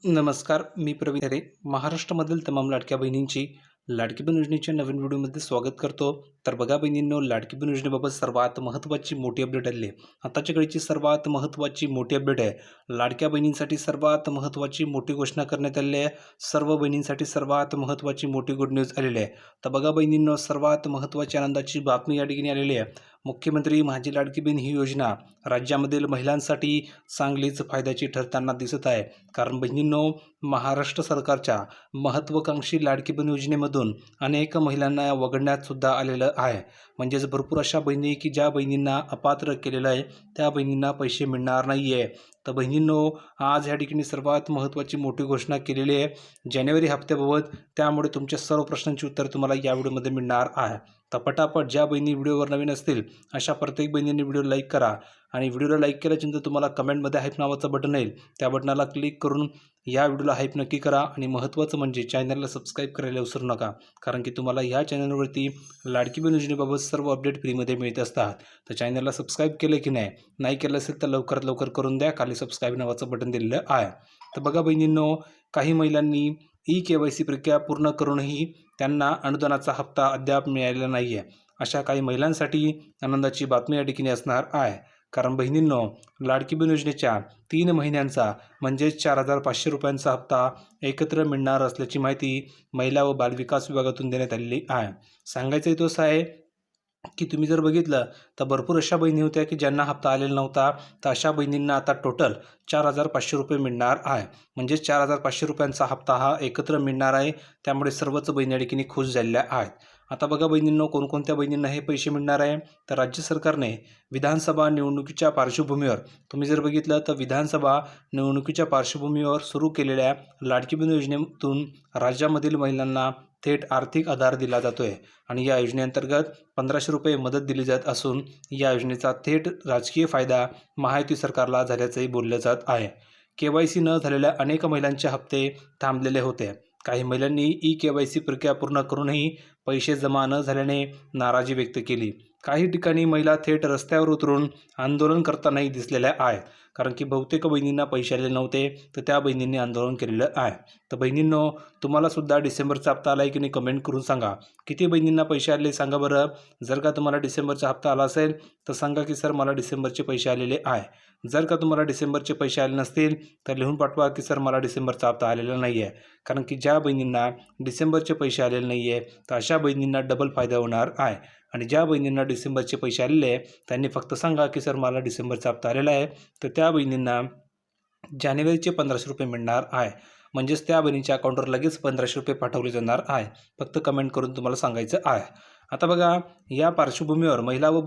नमस्कार, मी प्रवीण खरे. महाराष्ट्रामधील तमाम लाडक्या बहिणींची लाडकी बहीण योजनेच्या नवीन व्हिडिओमध्ये स्वागत करतो. तर बघा बहिणींनो, लाडकी बहीण योजनेबाबत सर्वात महत्त्वाची मोठी अपडेट आली आहे. आताच्या घडीची सर्वात महत्त्वाची मोठी अपडेट आहे. लाडक्या बहिणींसाठी सर्वात महत्त्वाची मोठी घोषणा करण्यात आलेली आहे. सर्व बहिणींसाठी सर्वात महत्त्वाची मोठी गुड न्यूज आलेली आहे. तर बघा बहिणींनो, सर्वात महत्त्वाची आनंदाची बातमी या ठिकाणी आलेली आहे. मुख्यमंत्री माझी लाडकी बहीण ही योजना राज्यामधील महिलांसाठी चांगलीच फायद्याची ठरताना दिसत आहे. कारण बहिणींनो, महाराष्ट्र सरकारच्या महत्त्वाकांक्षी लाडकी बहीण योजनेमधून अनेक महिलांना वगळण्यात सुद्धा आलेलं आहे. म्हणजेच भरपूर अशा बहिणी की ज्या बहिणींना अपात्र केलेलं आहे, त्या बहिणींना पैसे मिळणार नाही आहे. तर बहिणींनो, आज या ठिकाणी सर्वात महत्त्वाची मोठी घोषणा केलेली आहे जानेवारी हप्त्याबाबत. त्यामुळे तुमच्या सर्व प्रश्नांची उत्तर तुम्हाला या व्हिडिओमध्ये मिळणार आहे. तर पटापट ज्या बहिणी व्हिडिओवर नवीन असतील अशा प्रत्येक बहिणींनी व्हिडिओ लाईक करा. आणि व्हिडिओला लाईक केल्यानंतर तुम्हाला कमेंटमध्ये हाईप नावाचं बटन येईल. त्या बटनाला क्लिक करून या व्हिडिओला हाईप नक्की करा. आणि महत्त्वाचं म्हणजे चॅनलला सबस्क्राईब करायला विसरू नका. कारण की तुम्हाला ह्या चॅनलवरती लाडकी बहीण योजनेबाबत सर्व अपडेट फ्रीमध्ये मिळत असतात. तर चॅनलला सबस्क्राईब केलं की नाही केलं असेल तर लवकरात लवकर करून द्या. खाली सबस्क्राईब नावाचं बटन दिलेलं आहे. तर बघा बहिणींनो, काही महिलांनी KYC प्रक्रिया पूर्ण करूनही त्यांना अनुदानाचा हप्ता अद्याप मिळालेला नाही आहे. अशा काही महिलांसाठी आनंदाची बातमी या ठिकाणी असणार आहे. कारण बहिणींनो, लाडकी बहीण योजनेच्या 3 महिन्यांचा म्हणजेच 4,500 रुपयांचा हप्ता एकत्र मिळणार असल्याची माहिती महिला व बालविकास विभागातून देण्यात आलेली आहे. सांगायचं हेतू असा आहे की तुम्ही जर बघितलं तर भरपूर अशा बहिणी होत्या की ज्यांना हप्ता आलेला नव्हता. तर अशा बहिणींना आता टोटल 4,500 रुपये मिळणार आहे. म्हणजेच 4,500 रुपयांचा हप्ता हा एकत्र मिळणार आहे. त्यामुळे सर्वच बहिणी या ठिकाणी खुश झालेल्या आहेत. आता बघा बहिणींनो, कोणकोणत्या बहिणींना हे पैसे मिळणार आहे. तर राज्य सरकारने विधानसभा निवडणुकीच्या पार्श्वभूमीवर तुम्ही जर बघितलं तर विधानसभा निवडणुकीच्या पार्श्वभूमीवर सुरू केलेल्या लाडकी बहीण योजनेतून राज्यामधील महिलांना थेट आर्थिक आधार दिला जातो आहे. आणि या योजनेअंतर्गत 1,500 रुपये मदत दिली जात असून या योजनेचा थेट राजकीय फायदा महायुती सरकारला झाल्याचंही बोललं जात आहे. KYC न झालेल्या अनेक महिलांचे हप्ते थांबलेले होते. काही महिलांनी KYC प्रक्रिया पूर्ण करूनही पैसे जमा न झाल्याने नाराजी व्यक्त केली. काही ठिकाणी महिला थेट रस्त्यावर उतरून आंदोलन करतानाही दिसलेल्या आहेत. कारण की बहुतेक बहिणींना पैसे आलेले नव्हते, तर त्या बहिणींनी आंदोलन केलेलं आहे. तर बहिणींनो, तुम्हाला सुद्धा डिसेंबरचा हप्ता आला आहे की नाही कमेंट करून सांगा. किती बहिणींना पैसे आले सांगा बरं. जर का तुम्हाला डिसेंबरचा हप्ता आला असेल तर सांगा की सर मला डिसेंबरचे पैसे आलेले आहे. जर का तुम्हाला डिसेंबरचे पैसे आले नसतील तर लिहून पाठवा की सर मला डिसेंबरचा हप्ता आलेला नाही आहे. कारण की ज्या बहिणींना डिसेंबरचे पैसे आलेले नाही आहे तर अशा बहिणींना डबल फायदा होणार आहे. आणि ज्या बहिणींना डिसेंबरचे पैसे आलेले आहे त्यांनी फक्त सांगा की सर मला डिसेंबरचा हप्ता आलेला आहे. तर त्या बहिणींना जानेवारीचे 1,500 रुपये मिळणार आहे. म्हणजेच त्या बहिणीच्या अकाउंटवर लगेच 1,500 रुपये पाठवले जाणार आहे. फक्त कमेंट करून तुम्हाला सांगायचं आहे. आता बघा, या पार्श्वभूमीवर महिला व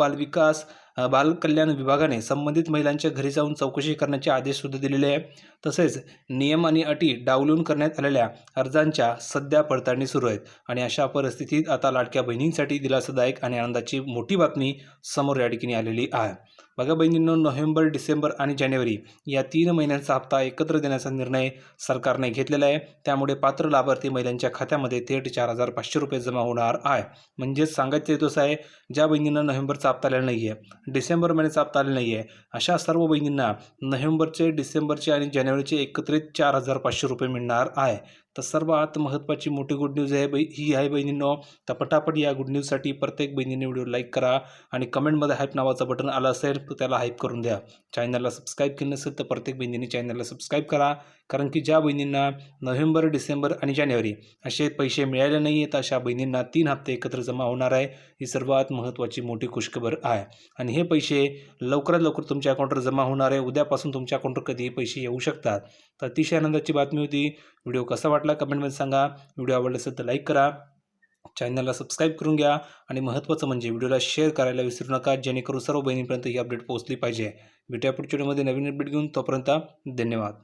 बालकल्याण विभागाने संबंधित महिलांच्या घरी जाऊन चौकशी करण्याचे आदेशसुद्धा दिलेले आहे. तसेच नियम आणि अटी डावलून करण्यात आलेल्या अर्जांच्या सध्या पडताळणी सुरू आहेत. आणि अशा परिस्थितीत आता लाडक्या बहिणींसाठी दिलासादायक आणि आनंदाची मोठी बातमी समोर या ठिकाणी आलेली आहे. बघा बहिणींनो, नोव्हेंबर, डिसेंबर आणि जानेवारी या 3 महिन्यांचा हप्ता एकत्र देण्याचा निर्णय सरकारने घेतलेला आहे. त्यामुळे पात्र लाभार्थी महिलांच्या खात्यामध्ये थेट 4,500 रुपये जमा होणार आहे. म्हणजेच सांगायचं हेतू असं आहे, ज्या बहिणींना नोव्हेंबरचा हप्ता आलेला नाही आहे, डिसेंबर महिन्याचा हप्ता आलेला नाही आहे, अशा सर्व बहिणींना नोव्हेंबरचे, डिसेंबरचे आणि जानेवारीचे एकत्रित 4,500 रुपये मिळणार आहे. तर सर्वात महत्त्वाची मोठी गुड न्यूज आहे ही आहे बहिणींनो. तर पटापट या गुड न्यूजसाठी प्रत्येक बहिणीने व्हिडिओ लाईक करा. आणि कमेंटमध्ये हाईप नावाचं बटन आलं असेल तर त्याला हाईप करून द्या. चॅनलला सबस्क्राईब केलं नसेल तर प्रत्येक बहिणीने चॅनलला सबस्क्राईब करा. कारण की ज्या बहिणींना नोव्हेंबर, डिसेंबर आणि जानेवारी असे पैसे मिळाले नाही आहेत अशा बहिणींना 3 हप्ते एकत्र जमा होणार आहे. ही सर्वात महत्त्वाची मोठी खुशखबर आहे. आणि हे पैसे लवकरात लवकर तुमच्या अकाउंटवर जमा होणार आहे. उद्यापासून तुमच्या अकाउंटवर कधीही पैसे येऊ शकतात. तर अतिशय आनंदाची बातमी होती. व्हिडिओ कसा वाटला कमेंटमध्ये सांगा. व्हिडिओ आवडला असेल तर लाईक करा. चॅनलला सबस्क्राईब करून घ्या. आणि महत्त्वाचं म्हणजे व्हिडिओला शेअर करायला विसरू नका, जेणेकरून सर्व बहिणींपर्यंत ही अपडेट पोहोचली पाहिजे. भेटूया पुढच्या व्हिडिओमध्ये नवीन अपडेट घेऊन. तोपर्यंत धन्यवाद.